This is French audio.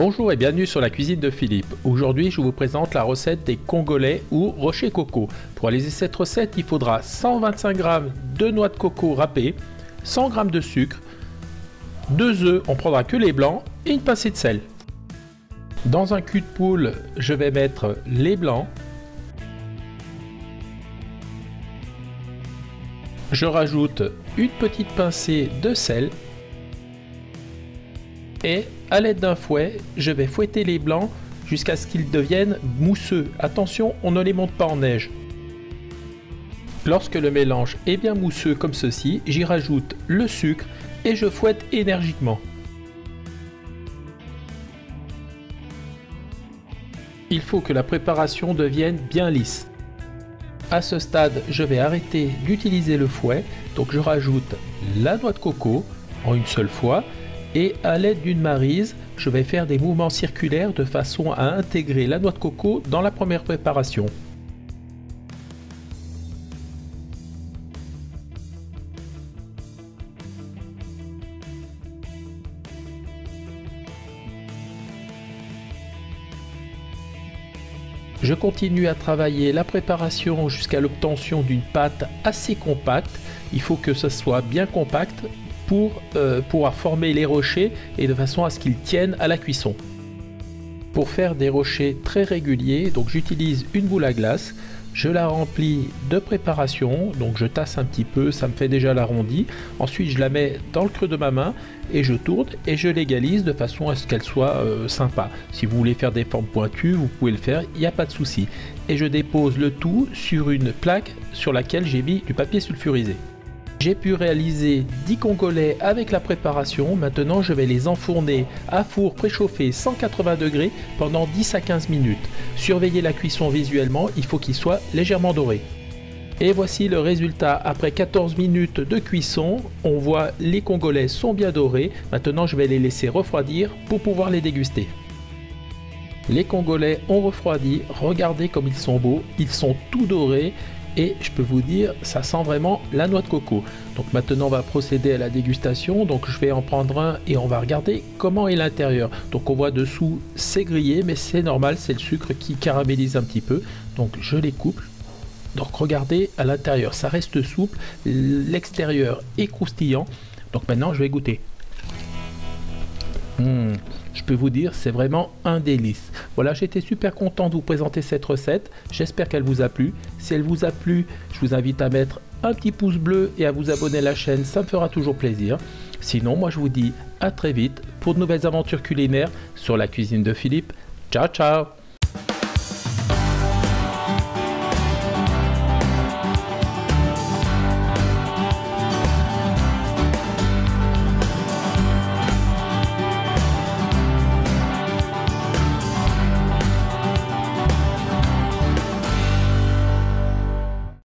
Bonjour et bienvenue sur la cuisine de Philippe. Aujourd'hui, je vous présente la recette des congolais ou rocher coco. Pour réaliser cette recette, il faudra 125 g de noix de coco râpées, 100 g de sucre, 2 œufs, on prendra que les blancs, et une pincée de sel. Dans un cul de poule, je vais mettre les blancs. Je rajoute une petite pincée de sel. Et à l'aide d'un fouet, je vais fouetter les blancs jusqu'à ce qu'ils deviennent mousseux. Attention, on ne les monte pas en neige. Lorsque le mélange est bien mousseux comme ceci, j'y rajoute le sucre et je fouette énergiquement. Il faut que la préparation devienne bien lisse. À ce stade, je vais arrêter d'utiliser le fouet, donc je rajoute la noix de coco en une seule fois. Et à l'aide d'une maryse, je vais faire des mouvements circulaires de façon à intégrer la noix de coco dans la première préparation. Je continue à travailler la préparation jusqu'à l'obtention d'une pâte assez compacte. Il faut que ce soit bien compact pour pouvoir former les rochers et de façon à ce qu'ils tiennent à la cuisson. Pour faire des rochers très réguliers, donc j'utilise une boule à glace, je la remplis de préparation, donc je tasse un petit peu, ça me fait déjà l'arrondi. Ensuite je la mets dans le creux de ma main et je tourne et je l'égalise de façon à ce qu'elle soit sympa. Si vous voulez faire des formes pointues, vous pouvez le faire, il n'y a pas de souci. Et je dépose le tout sur une plaque sur laquelle j'ai mis du papier sulfurisé. J'ai pu réaliser 10 congolais avec la préparation. Maintenant, je vais les enfourner à four préchauffé 180 degrés pendant 10 à 15 minutes. Surveillez la cuisson visuellement, il faut qu'il soit légèrement doré. Et voici le résultat après 14 minutes de cuisson. On voit les congolais sont bien dorés. Maintenant, je vais les laisser refroidir pour pouvoir les déguster. Les congolais ont refroidi. Regardez comme ils sont beaux. Ils sont tout dorés. Et je peux vous dire, ça sent vraiment la noix de coco. Donc maintenant on va procéder à la dégustation. Donc je vais en prendre un et on va regarder comment est l'intérieur. Donc on voit dessous c'est grillé, mais c'est normal, c'est le sucre qui caramélise un petit peu. Donc je les coupe. Donc regardez à l'intérieur, ça reste souple, l'extérieur est croustillant. Donc maintenant je vais goûter. Je peux vous dire, c'est vraiment un délice. Voilà, j'étais super content de vous présenter cette recette. J'espère qu'elle vous a plu. Si elle vous a plu, je vous invite à mettre un petit pouce bleu et à vous abonner à la chaîne. Ça me fera toujours plaisir. Sinon, moi, je vous dis à très vite pour de nouvelles aventures culinaires sur la cuisine de Philippe. Ciao, ciao!